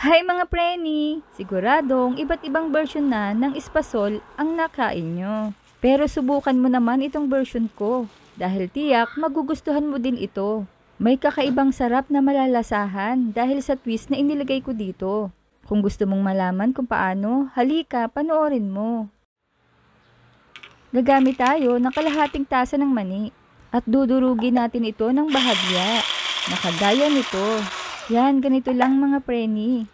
Hi mga preni! Siguradong iba't ibang version na ng espasol ang nakain nyo. Pero subukan mo naman itong version ko dahil tiyak magugustuhan mo din ito. May kakaibang sarap na malalasahan dahil sa twist na inilagay ko dito. Kung gusto mong malaman kung paano, halika panoorin mo. Gagamit tayo ng kalahating tasa ng mani at dudurugin natin ito ng bahagya. Nakagaya nito. Yan, ganito lang mga preni.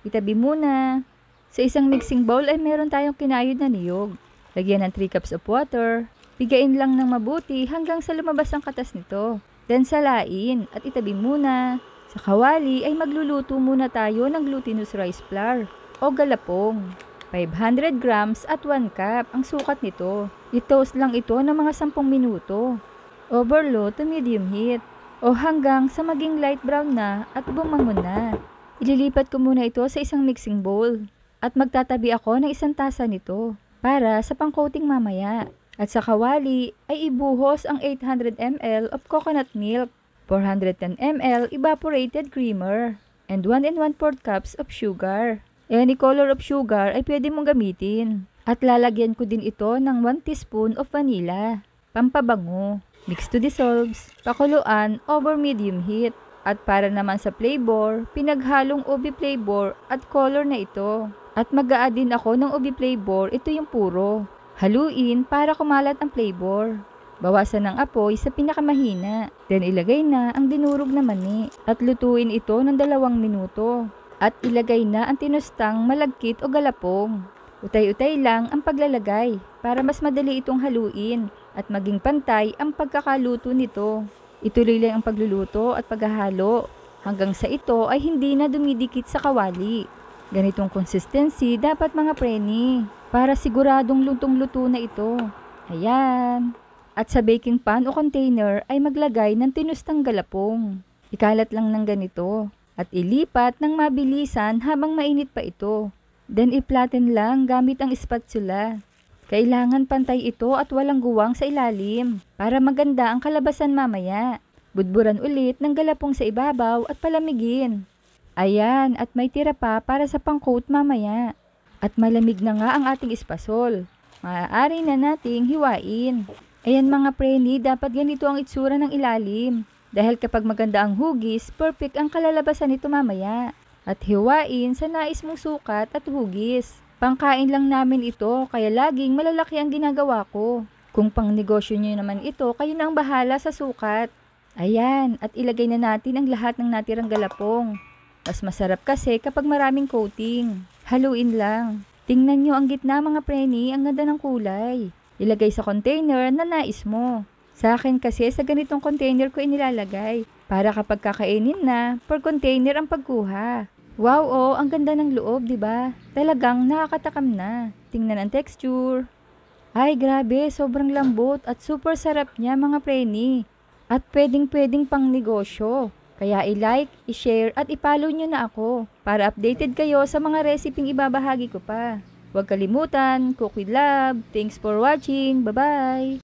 Itabi muna. Sa isang mixing bowl ay meron tayong kinayod na niyog. Lagyan ng 3 cups of water. Pigain lang ng mabuti hanggang sa lumabas ang katas nito. Then salain at itabi muna. Sa kawali ay magluluto muna tayo ng glutinous rice flour o galapong. 500 grams at 1 cup ang sukat nito. I-toast lang ito ng mga 10 minuto. Over low to medium heat o hanggang sa maging light brown na at bumangon na. Ililipat ko muna ito sa isang mixing bowl at magtatabi ako ng 1 tasa nito para sa pang-coating mamaya. At sa kawali ay ibuhos ang 800 ml of coconut milk, 410 ml evaporated creamer, and 1 1/4 cups of sugar. Any color of sugar ay pwede mong gamitin. At lalagyan ko din ito ng 1 teaspoon of vanilla, pampabango. Mix to dissolves, pakuluan over medium heat. At para naman sa flavor, pinaghalong ubi flavor at color na ito. At mag-a-add din ako ng ubi flavor, ito yung puro. Haluin para kumalat ang flavor. Bawasan ng apoy sa pinakamahina. Then ilagay na ang dinurog na mani at lutuin ito ng 2 minuto. At ilagay na ang tinustang malagkit o galapong. Utay-utay lang ang paglalagay para mas madali itong haluin at maging pantay ang pagkakaluto nito. Ituloy lang ang pagluluto at paghahalo hanggang sa ito ay hindi na dumidikit sa kawali. Ganitong consistency dapat mga preni para siguradong lutong-luto na ito. Ayan. At sa baking pan o container ay maglagay ng tinustang galapong. Ikalat lang ng ganito at ilipat ng mabilisan habang mainit pa ito. Then i-flatten lang gamit ang spatula. Kailangan pantay ito at walang guwang sa ilalim para maganda ang kalabasan mamaya. Budburan ulit ng galapong sa ibabaw at palamigin. Ayan, at may tira pa para sa pang-coat mamaya. At malamig na nga ang ating espasol. Maaari na nating hiwain. Ayan mga preni, dapat ganito ang itsura ng ilalim. Dahil kapag maganda ang hugis, perfect ang kalalabasan nito mamaya. At hiwain sa nais mong sukat at hugis. Pangkain lang namin ito, kaya laging malalaki ang ginagawa ko. Kung pang negosyo nyo naman ito, kayo na ang bahala sa sukat. Ayan, at ilagay na natin ang lahat ng natirang galapong. Mas masarap kasi kapag maraming coating. Haluin lang. Tingnan nyo ang gitna mga preni, ang ganda ng kulay. Ilagay sa container na nais mo. Sa akin kasi sa ganitong container ko inilalagay. Para kapag kakainin na, per container ang pagkuha. Wow, oh, ang ganda ng loob, 'di ba? Talagang nakakatakam na. Tingnan ang texture. Ay, grabe, sobrang lambot at super sarap niya, mga preni. At pwedeng-pwedeng pang negosyo. Kaya i-like, i-share at i-follow niyo na ako para updated kayo sa mga reseping ibabahagi ko pa. Huwag kalimutan, cook with love. Thanks for watching. Bye-bye.